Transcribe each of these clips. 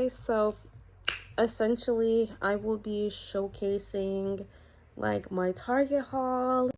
guys, so essentially I will be showcasing like my Target haul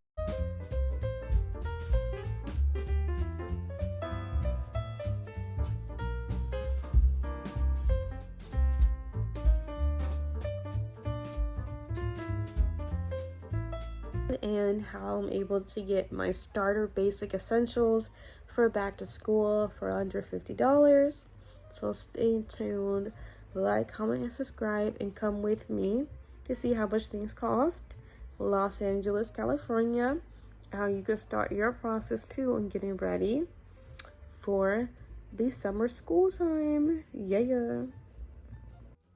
and how I'm able to get my starter basic essentials for back to school for under $50. So stay tuned, like, comment, and subscribe, and come with me to see how much things cost. Los Angeles, California, how you can start your process too and getting ready for the summer school time. Yeah.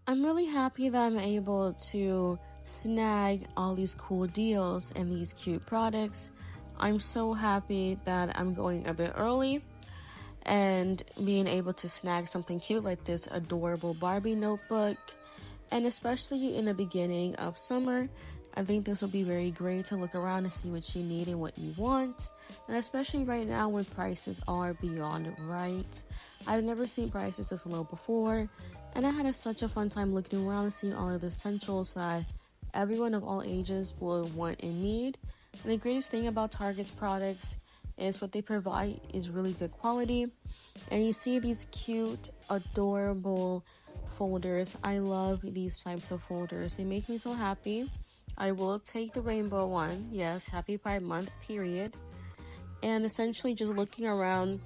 I'm really happy that I'm able to snag all these cool deals and these cute products. I'm so happy that I'm going a bit early and being able to snag something cute like this adorable Barbie notebook. And especially in the beginning of summer, I think this will be very great to look around and see what you need and what you want. And especially right now when prices are beyond right. I've never seen prices this low before. And I had such a fun time looking around and seeing all of the essentials that everyone of all ages will want and need. And the greatest thing about Target's products is what they provide is really good quality. And you see these cute, adorable folders. I love these types of folders. They make me so happy. I will take the rainbow one. Yes, happy Pride Month, period. And essentially just looking around,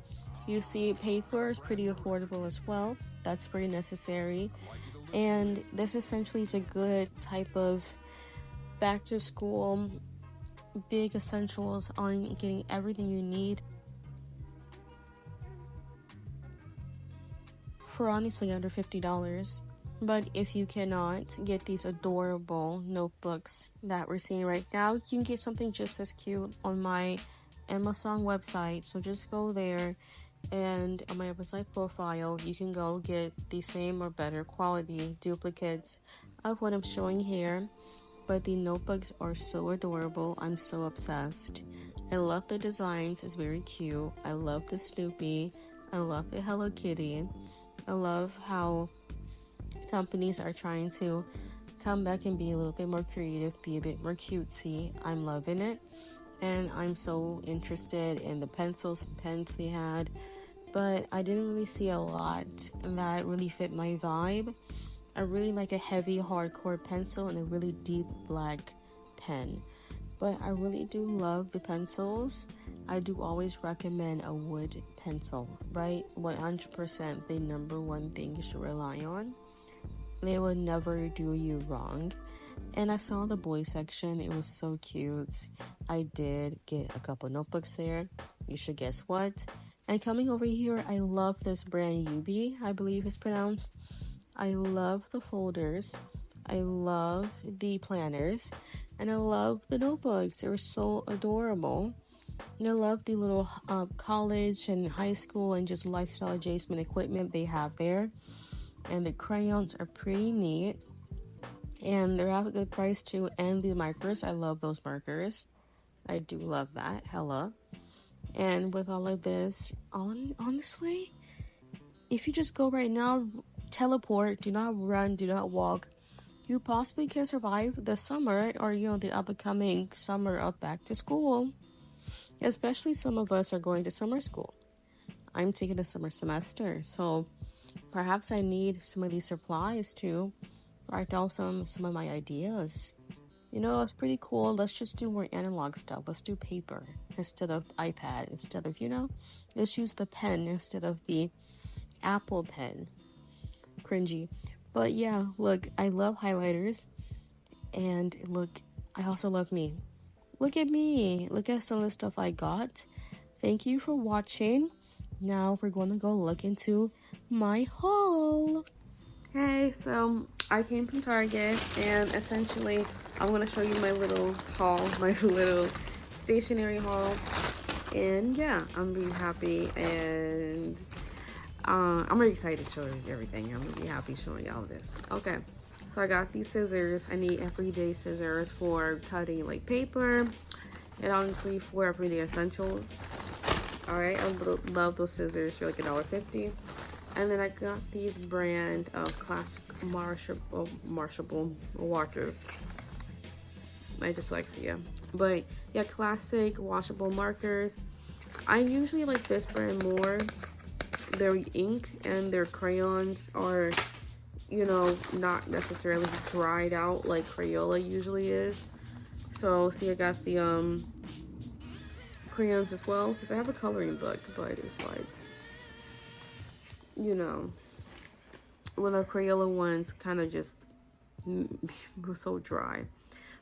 you see paper is pretty affordable as well. That's very necessary. And this essentially is a good type of back to school big essentials on getting everything you need for honestly under $50. But if you cannot get these adorable notebooks that we're seeing right now, you can get something just as cute on my Amazon website. So just go there, and on my website profile you can go get the same or better quality duplicates of what I'm showing here. But the notebooks are so adorable. I'm so obsessed. I love the designs. It's very cute. I love the Snoopy. I love the Hello Kitty. I love how companies are trying to come back and be a little bit more creative, be a bit more cutesy. I'm loving it. And I'm so interested in the pencils and pens they had. But I didn't really see a lot that really fit my vibe. I really like a heavy hardcore pencil and a really deep black pen. But I really do love the pencils. I do always recommend a wood pencil, right? 100% the number one thing you should rely on. They will never do you wrong. And I saw the boy section. It was so cute. I did get a couple notebooks there. You should guess what. And coming over here, I love this brand UB, I believe it's pronounced. I love the folders. I love the planners. And I love the notebooks. They're so adorable. And I love the little college and high school and just lifestyle adjacent equipment they have there. And the crayons are pretty neat. And they're at a good price too. And the markers, I love those markers. I do love that. Hella. And with all of this, honestly, if you just go right now, teleport, do not run, do not walk, you possibly can survive the summer or the upcoming summer of back to school. Especially some of us are going to summer school. I'm taking the summer semester, so perhaps I need some of these supplies to write down some of my ideas. It's pretty cool. Let's just do more analog stuff. Let's do paper instead of iPad, instead of let's use the pen instead of the Apple pen. Cringy. But yeah, look, I love highlighters. And look, I also love me. Look at me. Look at some of the stuff I got. Thank you for watching. Now we're going to go look into my haul. Hey, so I came from Target, and essentially I'm going to show you my little haul, my little stationery haul. And yeah, I'm really happy, and I'm really excited to show you everything. I'm really happy showing you all of this. Okay, so I got these scissors. I need everyday scissors for cutting like paper, and honestly for everyday essentials. All right, I love those scissors. They're like $1.50. And then I got these brand of classic Marshable markers. My dyslexia. But yeah, classic washable markers. I usually like this brand more. Their ink and their crayons are, you know, not necessarily dried out like Crayola usually is. So see, I got the crayons as well, because I have a coloring book, but it's like, you know, when the Crayola ones kind of just were so dry.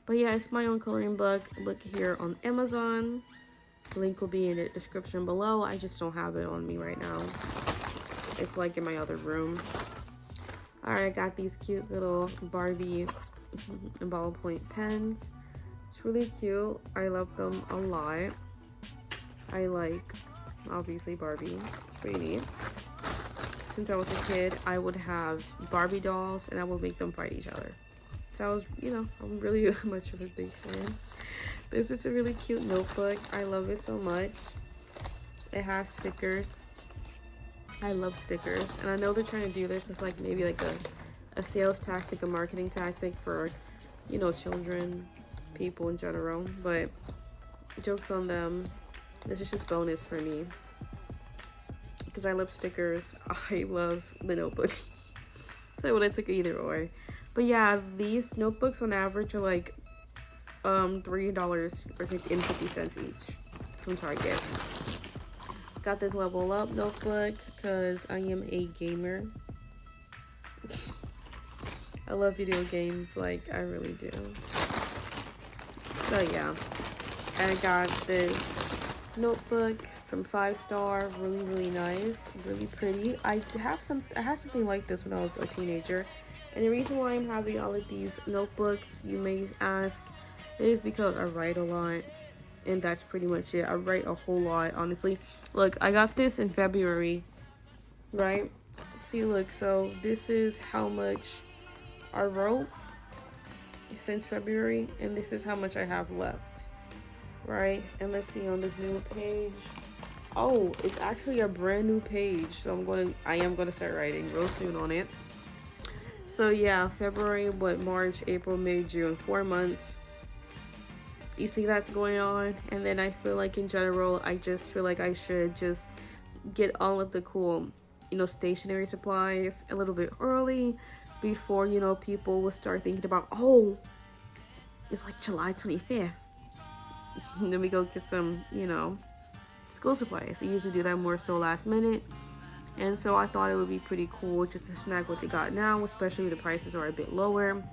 But yeah, it's my own coloring book. Look here on Amazon. Link will be in the description below. I just don't have it on me right now. It's like in my other room. Alright, I got these cute little Barbie ballpoint pens. It's really cute. I love them a lot. I like, obviously, Barbie. It's pretty neat. Since I was a kid, I would have Barbie dolls and I would make them fight each other. So I was, you know, I'm really much of a big fan. This is a really cute notebook. I love it so much. It has stickers. I love stickers. And I know they're trying to do this as like maybe like a sales tactic, a marketing tactic for, you know, children, people in general. But jokes on them. This is just bonus for me. Because I love stickers. I love the notebook. So I would have took either or. But yeah, these notebooks on average are like $3.50 each from Target. Got this Level Up notebook because I am a gamer. I love video games, like I really do. So yeah, I got this notebook from 5 Star, really nice, really pretty. I had something like this when I was a teenager. And the reason why I'm having all of these notebooks, you may ask, is because I write a lot. And that's pretty much it. I write a whole lot, honestly. Look, I got this in February, right? See, look, so this is how much I wrote since February. And this is how much I have left, right? And let's see on this new page. Oh, it's actually a brand new page. So I am gonna start writing real soon on it. So yeah, February, March, April, May, June, 4 months. You see that's going on. And then I feel like in general, I just feel like I should just get all of the cool, you know, stationery supplies a little bit early before, you know, people will start thinking about, oh, it's like July 25th. And then we go get some, you know, school supplies. I usually do that more so last minute. And so I thought it would be pretty cool just to snag what they got now, especially the prices are a bit lower.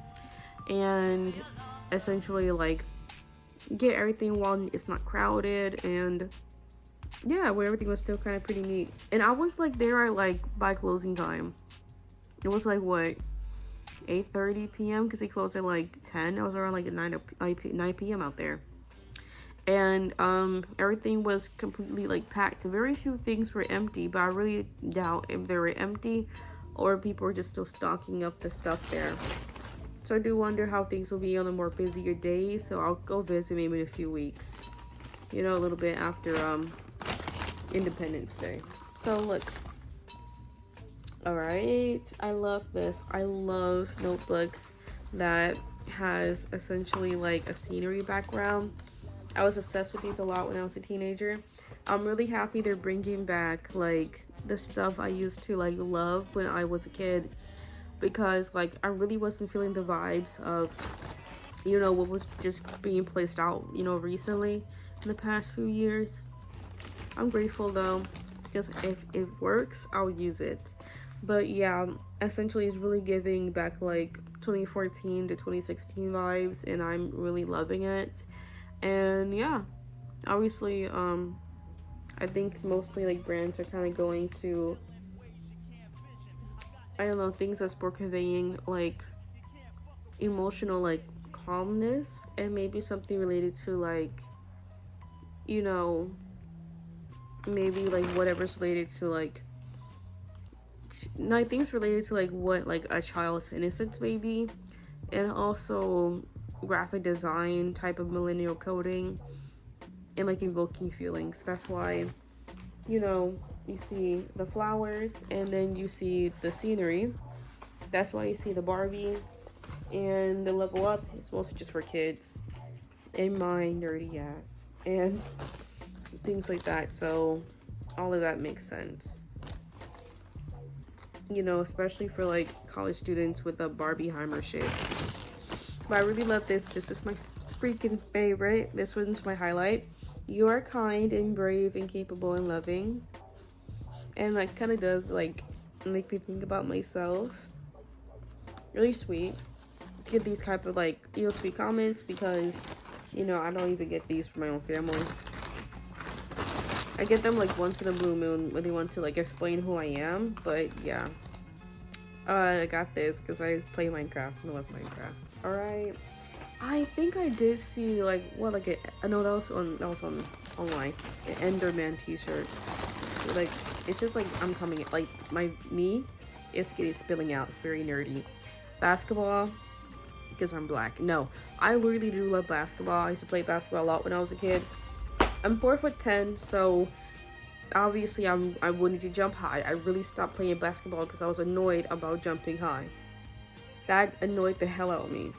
And essentially like get everything while it's not crowded, and yeah, where everything was still kind of pretty neat. And I was like there at like by closing time. It was like what, 8:30 p.m. because he closed at like 10. I was around like 9 p.m. out there. And everything was completely like packed. Very few things were empty, but I really doubt if they were empty or people were just still stocking up the stuff there. So I do wonder how things will be on the more busier days. So I'll go visit maybe in a few weeks, you know, a little bit after Independence Day. So look, all right, I love this. I love notebooks that has essentially like a scenery background. I was obsessed with these a lot when I was a teenager. I'm really happy they're bringing back like the stuff I used to like love when I was a kid, because like I really wasn't feeling the vibes of, you know, what was just being placed out, you know, recently in the past few years. I'm grateful though, because if it works, I'll use it. But yeah, essentially it's really giving back like 2014 to 2016 vibes, and I'm really loving it. And yeah, obviously I think mostly like brands are kind of going to, I don't know, things that's more conveying like emotional like calmness, and maybe something related to like, you know, maybe like whatever's related to like things related to like what like a child's innocence maybe, and also graphic design type of millennial coding and like invoking feelings. That's why you know, you see the flowers and then you see the scenery. That's why you see the Barbie and the level up. It's mostly just for kids and my nerdy ass and things like that. So all of that makes sense. You know, especially for like college students with a Barbieheimer shit. But I really love this. This is my freaking favorite. This one's my highlight. You are kind and brave and capable and loving. And that kind of does like make me think about myself. Really sweet to get these type of like, you know, sweet comments, because, you know, I don't even get these from my own family. I get them like once in a blue moon when they want to like explain who I am. But yeah, I got this because I play Minecraft and I love Minecraft. All right, I think I did see like what, like I know that was on online, an Enderman t-shirt. Like it's just like I'm coming like me is getting spilling out. It's very nerdy. Basketball, because I'm black. No, I really do love basketball. I used to play basketball a lot when I was a kid. I'm 4'10", so obviously I wanted to jump high. I really stopped playing basketball because I was annoyed about jumping high. That annoyed the hell out of me.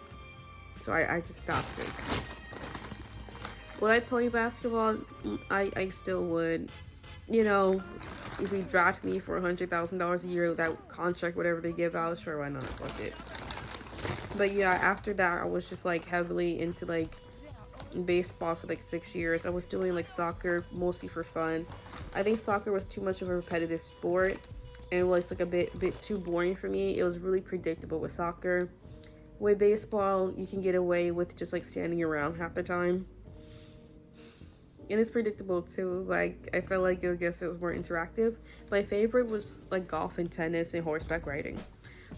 So I just stopped it. Would I play basketball? I still would. You know, if you draft me for $100,000 a year, that contract, whatever they give out, sure, why not? Fuck it. But yeah, after that, I was just like heavily into like baseball for like 6 years. I was doing like soccer mostly for fun. I think soccer was too much of a repetitive sport and it was like a bit too boring for me. It was really predictable with soccer. With baseball, you can get away with just like standing around half the time. And it's predictable too. Like I felt like I guess it was more interactive. My favorite was like golf and tennis and horseback riding.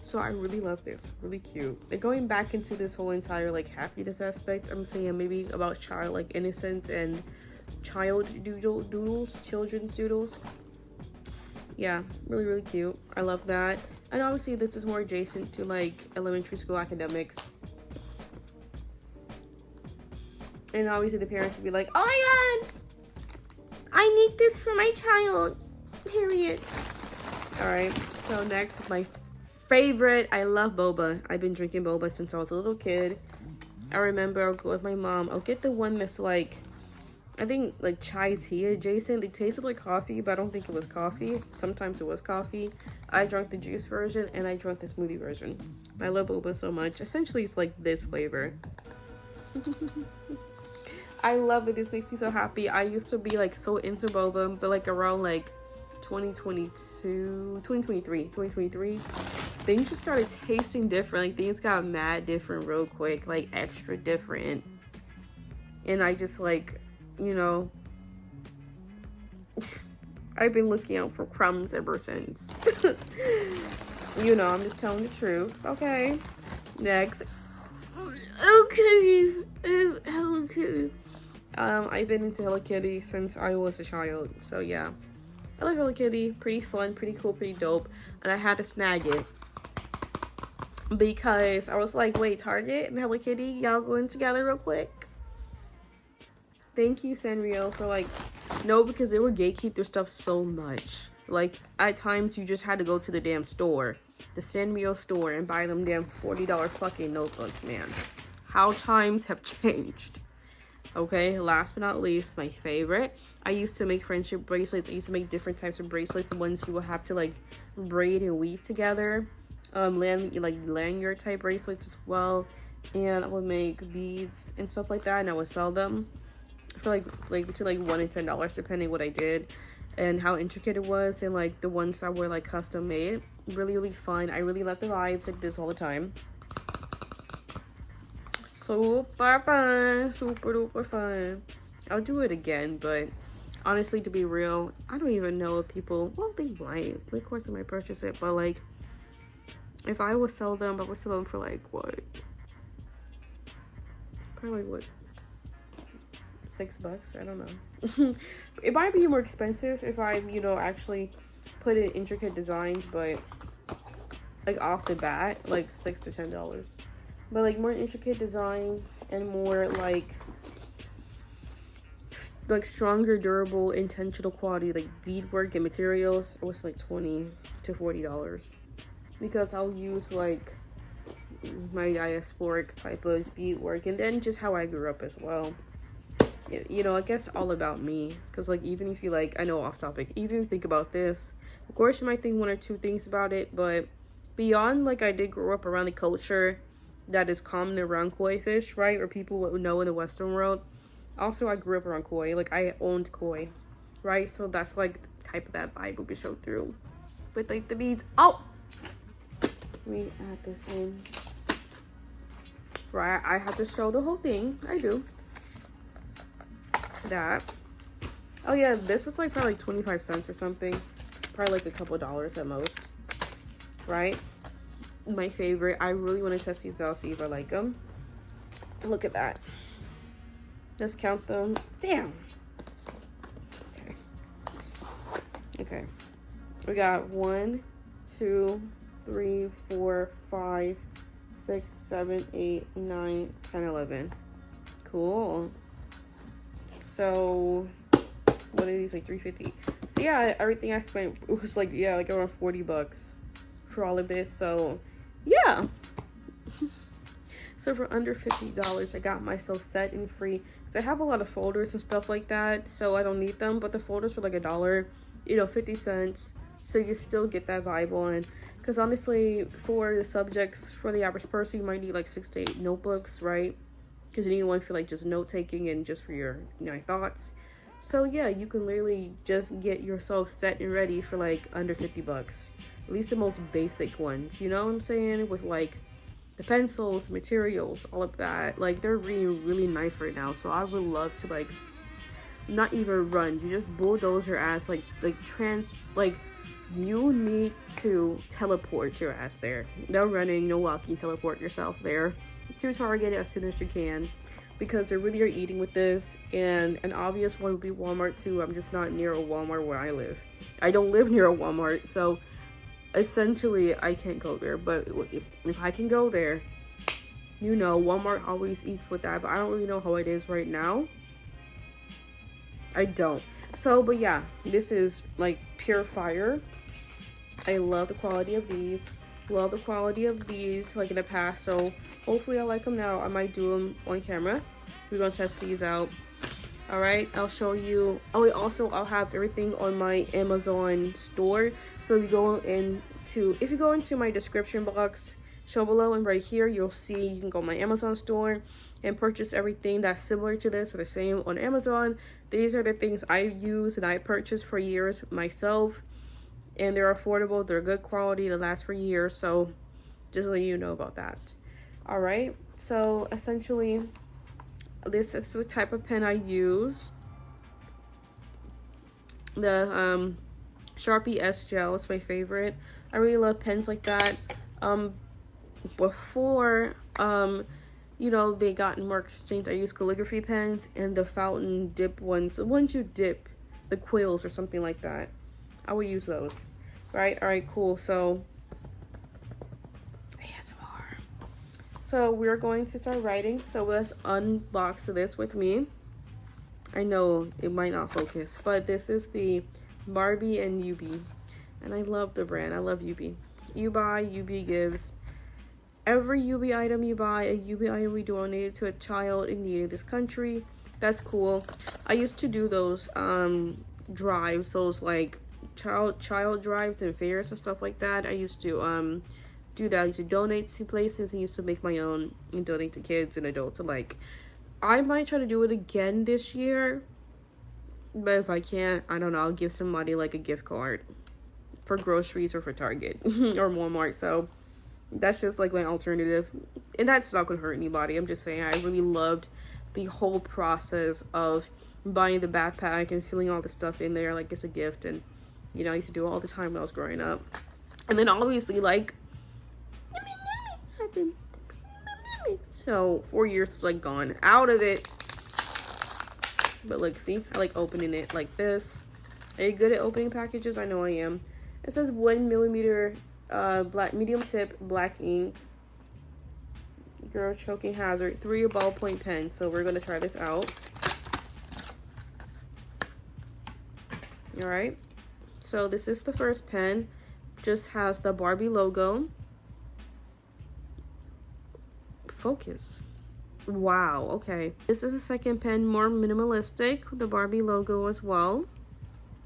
So I really love this. Really cute. And going back into this whole entire like happiness aspect, I'm saying maybe about childlike innocence and children's doodles. Yeah, really cute. I love that. And obviously this is more adjacent to like elementary school academics. And obviously the parents would be like, oh my god, I need this for my child. Period. Alright, so next, my favorite. I love boba. I've been drinking boba since I was a little kid. I remember I'll go with my mom. I'll get the one that's like, I think like chai tea adjacent. It tasted like coffee, but I don't think it was coffee. Sometimes it was coffee. I drank the juice version and I drank the smoothie version. I love boba so much. Essentially, it's like this flavor. I love it. This makes me so happy. I used to be like so into boba, but like around like 2023, things just started tasting different. Like things got mad different real quick, like extra different. And I just like, you know, I've been looking out for crumbs ever since. You know, I'm just telling the truth. Okay, next. Okay. Hello Kitty. I've been into Hello Kitty since I was a child, so yeah. I love Hello Kitty. Pretty fun, pretty cool, pretty dope. And I had to snag it because I was like, wait, Target and Hello Kitty, y'all going together real quick? Thank you, Sanrio, for like, no, because they would gatekeep their stuff so much. Like, at times you just had to go to the damn store, the Sanrio store, and buy them damn $40 fucking notebooks, man. How times have changed. Okay, last but not least, my favorite. I used to make friendship bracelets. I used to make different types of bracelets. The ones you will have to like braid and weave together. Lanyard type bracelets as well. And I would make beads and stuff like that, and I would sell them for like between like $1 and $10, depending what I did and how intricate it was. And like the ones that were like custom made, really fun. I really love the vibes like this all the time. Super fun, super duper fun. I'll do it again, but honestly, to be real, I don't even know if people, well, they might, of course they might purchase it, but like if I would sell them, I would sell them for like what, probably what, $6, I don't know. It might be more expensive if I, you know, actually put in intricate designs, but like off the bat, like $6 to $10. But like more intricate designs and more like like stronger, durable, intentional quality, like beadwork and materials. It was like $20 to $40 because I'll use like my diasporic type of beadwork, and then just how I grew up as well. You know, I guess all about me, because like even if you like, I know off topic, even if you think about this, of course you might think one or two things about it, but beyond, like, I did grow up around the culture that is common around koi fish, right, or people would know in the Western world. Also, I grew up around koi, like I owned koi, right? So that's like the type of that vibe we show through with like the beads. Oh, let me add this in. Right, I have to show the whole thing. I do that. Oh yeah, this was like probably 25 cents or something, probably like a couple dollars at most, right? My favorite. I really want to test these out, see if I like them. Look at that. Let's count them. Damn. Okay, we got 1, 2, 3, 4, 5, 6, 7, 8, 9, 10, 11. Cool. So what are these, like $3.50? So yeah, everything I spent, it was like, yeah, like around $40 for all of this. So yeah. So for under $50, I got myself set and free. So I have a lot of folders and stuff like that, so I don't need them, but the folders were like $1, you know, 50 cents. So you still get that vibe on. Because honestly, for the subjects, for the average person, you might need like 6 to 8 notebooks, right? Because you need one for like just note taking and just for your, you know, thoughts. So yeah, you can literally just get yourself set and ready for like under $50. At least the most basic ones, you know what I'm saying? With like the pencils, materials, all of that. Like they're really, really nice right now. So I would love to like not even run. You just bulldoze your ass, like you need to teleport your ass there. No running, no walking, teleport yourself there to Target as soon as you can, because they really are eating with this. And an obvious one would be Walmart too. I'm just not near a Walmart where I live. I don't live near a Walmart, so essentially I can't go there. But if I can go there, you know, Walmart always eats with that, but I don't really know how it is right now. I don't. So, but yeah, this is like pure fire. I love the quality of these. Love the quality of these like in the past. So hopefully I like them now. I might do them on camera. We're gonna test these out. All right, I'll show you. Oh, also I'll have everything on my Amazon store. So if you go into my description box, show below and right here, you'll see you can go to my Amazon store and purchase everything that's similar to this or the same on Amazon. These are the things I use and I purchased for years myself, and they're affordable, they're good quality, they last for years. So just letting you know about that. All right, so essentially this is the type of pen I use. The Sharpie S Gel is my favorite. I really love pens like that. Before you know, they got more extinct, I use calligraphy pens and the fountain dip ones, the ones you dip, the quills or something like that. I would use those. Right? All right, cool. So ASMR. So we're going to start writing. So let's unbox this with me. I know it might not focus, but this is the Barbie and UB, and I love the brand. I love UB. You buy, UB gives. Every UB item you buy, a UB item we donated to a child in need in this country. That's cool. I used to do those drives, those like child drives and fairs and stuff like that. I used to do that. I used to donate to places and used to make my own and donate to kids and adults alike. I might try to do it again this year, but if I can't, I don't know, I'll give somebody like a gift card for groceries or for Target or Walmart. So that's just like my alternative, and that's not gonna hurt anybody. I'm just saying I really loved the whole process of buying the backpack and filling all the stuff in there like it's a gift. And you know, I used to do it all the time when I was growing up. And then obviously like so 4 years was like gone out of it. But look, see, I like opening it like this. Are you good at opening packages? I know I am. It says 1mm black medium tip black ink, girl choking hazard, 3 ballpoint pens. So we're gonna try this out. All right, so this is the first pen, just has the Barbie logo. Focus. Wow, okay. This is a second pen, more minimalistic, with the Barbie logo as well.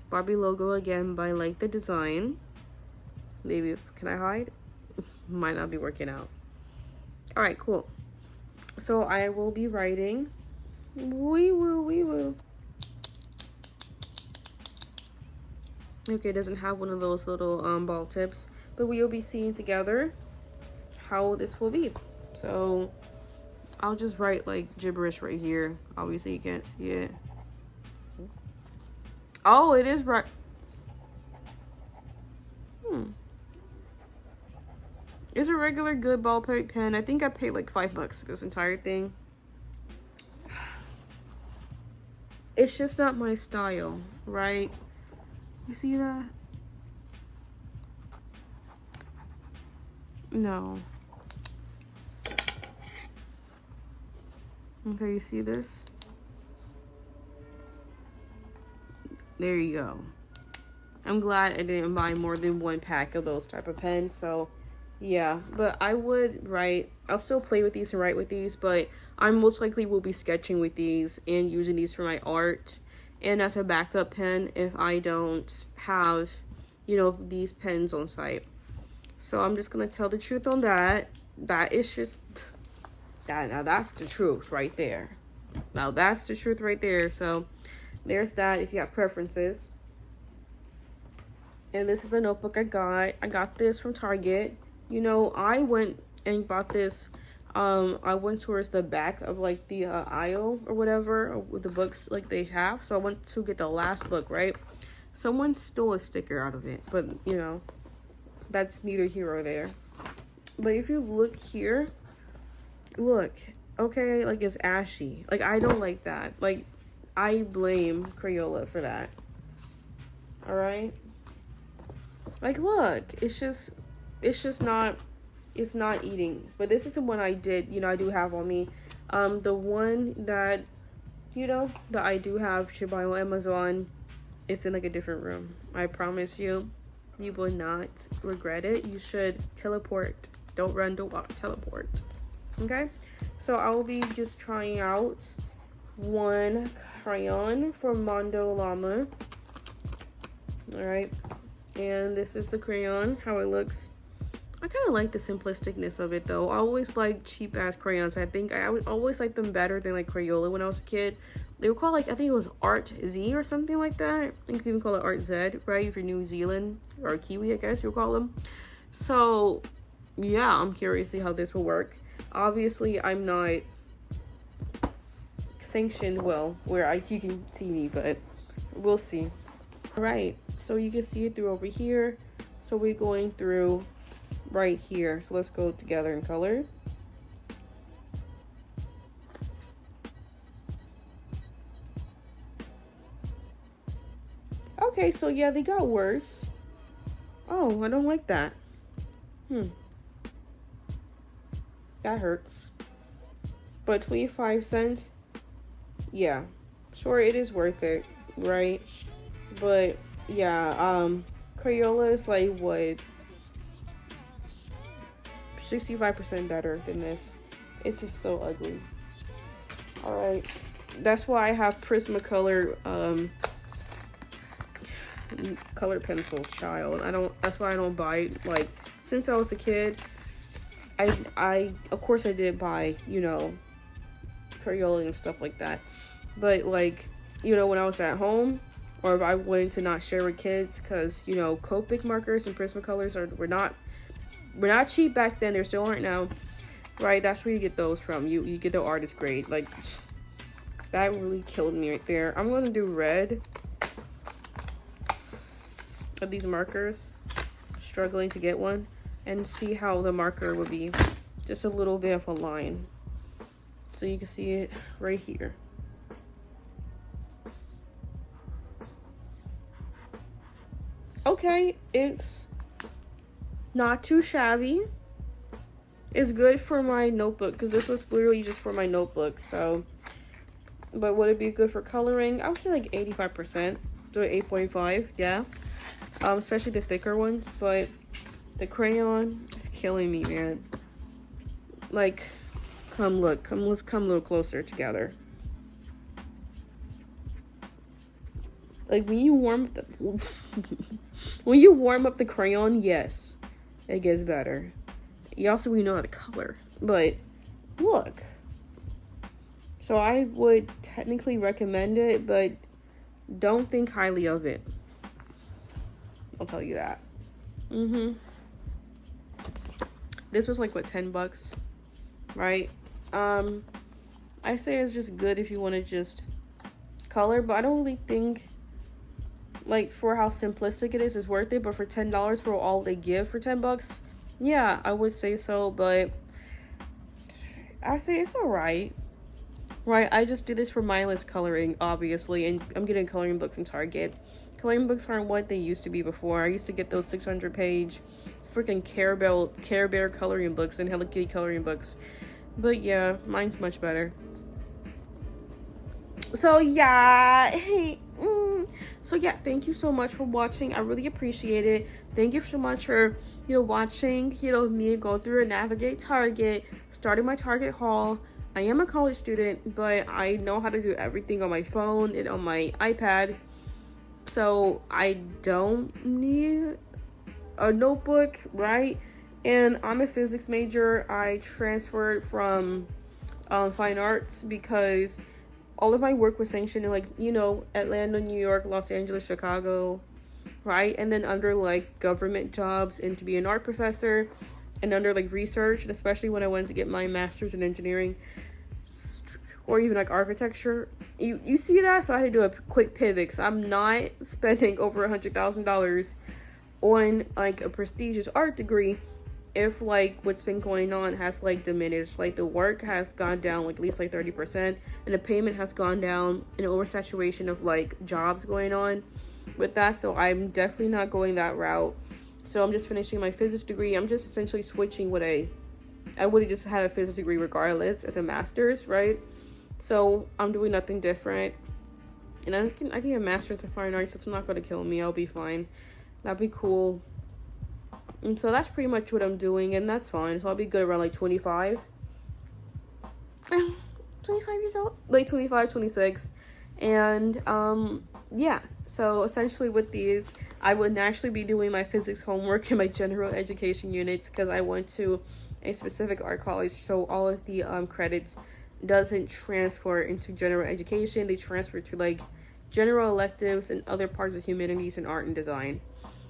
Barbie logo again, but I like the design. Maybe, can I hide? Might not be working out. All right, cool. So I will be writing. We will. Okay, it doesn't have one of those little ball tips, but we will be seeing together how this will be. So I'll just write like gibberish right here. Obviously you can't see it. Oh, it is right. It's a regular good ballpoint pen. I think I paid like $5 for this entire thing. It's just not my style, right? You see that? No. Okay, you see this? There you go. I'm glad I didn't buy more than one pack of those type of pens, so yeah. But I would write, I'll still play with these and write with these, but I most likely will be sketching with these and using these for my art and as a backup pen if I don't have, you know, these pens on site. So I'm just gonna tell the truth on that. That is just that. Now that's the truth right there. Now that's the truth right there. So there's that if you have preferences. And this is the notebook I got. I got this from Target. You know, I went and bought this. I went towards the back of like the aisle or whatever with the books like they have. So I went to get the last book, right? Someone stole a sticker out of it, but you know, that's neither here or there. But if you look here, look, okay, like it's ashy. Like I don't like that. Like I blame Crayola for that. All right. Like look, it's just not, it's not eating. But this is the one I did, you know, I do have on me. The one that, you know, that I do have, should buy on Amazon, it's in like a different room. I promise you, you will not regret it. You should teleport. Don't run, don't walk, teleport. Okay? So I will be just trying out one crayon from Mondo Llama. Alright. And this is the crayon, how it looks. I kind of like the simplisticness of it though. I always like cheap ass crayons. I think I would always like them better than like Crayola when I was a kid. They were called like, I think it was Art Z or something like that. I think you can even call it Art Z, right? If you're New Zealand or Kiwi, I guess you'll call them. So yeah, I'm curious to see how this will work. Obviously, I'm not sanctioned well where you can see me, but we'll see. All right, so you can see it through over here. So we're going through right here. So let's go together in color. Okay, so yeah, they got worse. Oh, I don't like that. That hurts. But 25 cents, yeah, sure, it is worth it, right? But yeah, Crayola is like what, 65% better than this. It's just so ugly. All right, that's why I have Prismacolor color pencils, child. That's why I don't buy, like, since I was a kid. I of course I did buy, you know, Crayola and stuff like that, but like, you know, when I was at home or if I wanted to not share with kids, because you know, Copic markers and Prismacolors were not cheap back then. They still aren't now, right? That's where you get those from. You get the artist grade. Like that really killed me right there. I'm gonna do red of these markers, struggling to get one, and see how the marker would be. Just a little bit of a line, so you can see it right here. Okay, it's not too shabby. It's good for my notebook, because this was literally just for my notebook. So, but would it be good for coloring? I would say like 85%. do an 8.5, yeah. Especially the thicker ones, but the crayon is killing me, man. Like, let's come a little closer together. Like, when you warm up the when you warm up the crayon, yes, it gets better. You also, we know how to color, but look. So I would technically recommend it, but don't think highly of it. I'll tell you that. This was like, what, $10, right? I say it's just good if you want to just color, but I don't really think, like, for how simplistic it is, it's worth it. But for $10 for all they give for $10, yeah, I would say so. But I say it's alright. Right, I just do this for mindless coloring, obviously, and I'm getting a coloring book from Target. Coloring books aren't what they used to be before. I used to get those 600-page freaking Care Bear coloring books and Hello Kitty coloring books. But yeah, mine's much better. So yeah, hey, so yeah, thank you so much for watching. I really appreciate it. Thank you so much for, watching, me go through and navigate Target, starting my Target haul. I am a college student, but I know how to do everything on my phone and on my iPad. So I don't need a notebook, right? And I'm a physics major. I transferred from fine arts because all of my work was sanctioned in, like, Atlanta, New York, Los Angeles, Chicago, right? And then under, like, government jobs and to be an art professor and under, like, research, and especially when I wanted to get my master's in engineering or even, like, architecture. You see that? So I had to do a quick pivot because I'm not spending over $100,000 on, like, a prestigious art degree if, like, what's been going on has, like, diminished. Like, the work has gone down, like, at least, like, 30%, and the payment has gone down, an oversaturation of, like, jobs going on with that. So I'm definitely not going that route. So I'm just finishing my physics degree. I'm just essentially switching what I would have just had a physics degree regardless as a master's, right? So I'm doing nothing different, and I can get a master's in fine arts. It's not going to kill me. I'll be fine. That'd be cool. And so that's pretty much what I'm doing, and that's fine. So I'll be good around, like, 25 years old, like 25, 26. And yeah, so essentially with these, I would naturally be doing my physics homework in my general education units because I went to a specific art college, so all of the credits doesn't transfer into general education. They transfer to, like, general electives and other parts of humanities and art and design.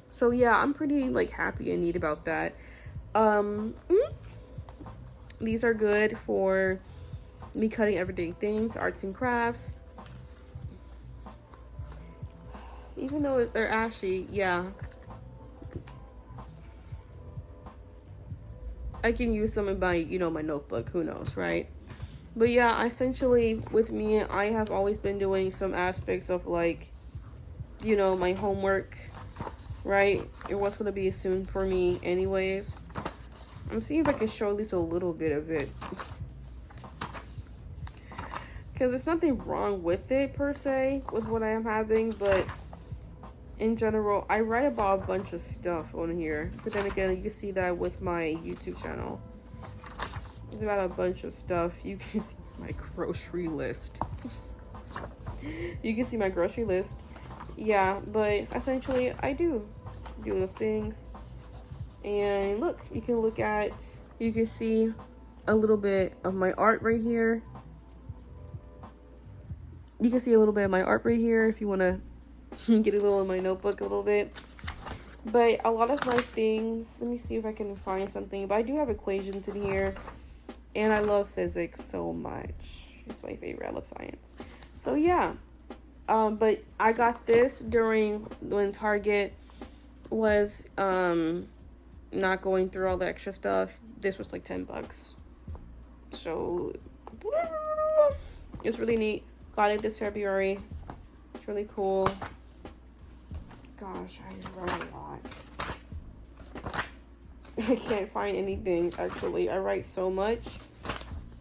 So yeah, I'm pretty, like, happy and neat about that. These are good for me cutting everyday things, arts and crafts. Even though they're ashy, yeah, I can use some in my, my notebook, who knows, right? But yeah, essentially with me, I have always been doing some aspects of, like, my homework, right? It was going to be soon for me anyways. I'm seeing if I can show at least a little bit of it, because there's nothing wrong with it per se, with what I am having, but in general, I write about a bunch of stuff on here. But then again, you can see that with my YouTube channel. It's about a bunch of stuff. You can see my grocery list. You can see my grocery list. Yeah, but essentially, I do those things. And look, you can see a little bit of my art right here. You can see a little bit of my art right here if you want to get a little in my notebook a little bit. But a lot of my things, let me see if I can find something, but I do have equations in here, and I love physics so much. It's my favorite. I love science. So yeah, but I got this when Target was not going through all the extra stuff. This was like $10, so it's really neat. Got it this February. It's really cool. Gosh, I write a lot. I can't find anything, actually. I write so much,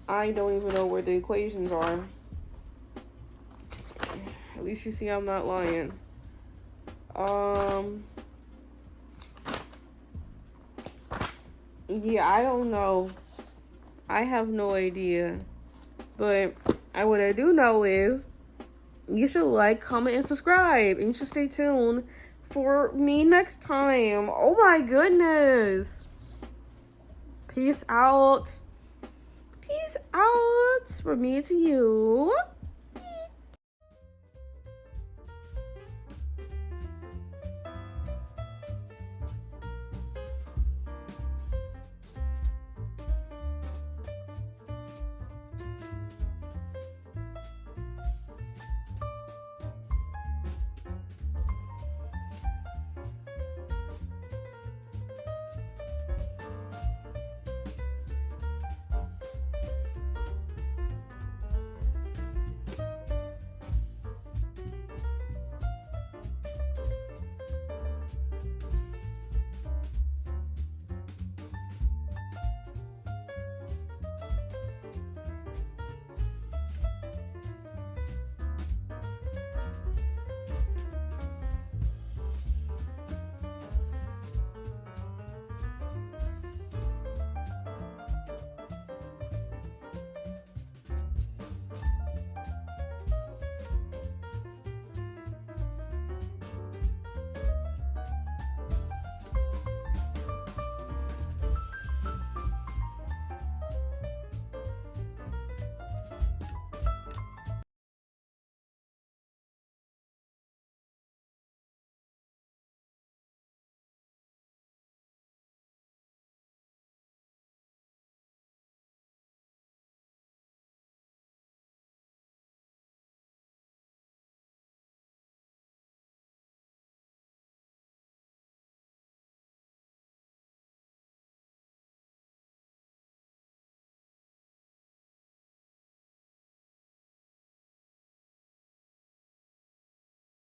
I don't even know where the equations are. At least you see I'm not lying. Yeah, I don't know. I have no idea. But what I do know is you should like, comment, and subscribe. And you should stay tuned for me next time. Oh my goodness. Peace out. Peace out from me to you.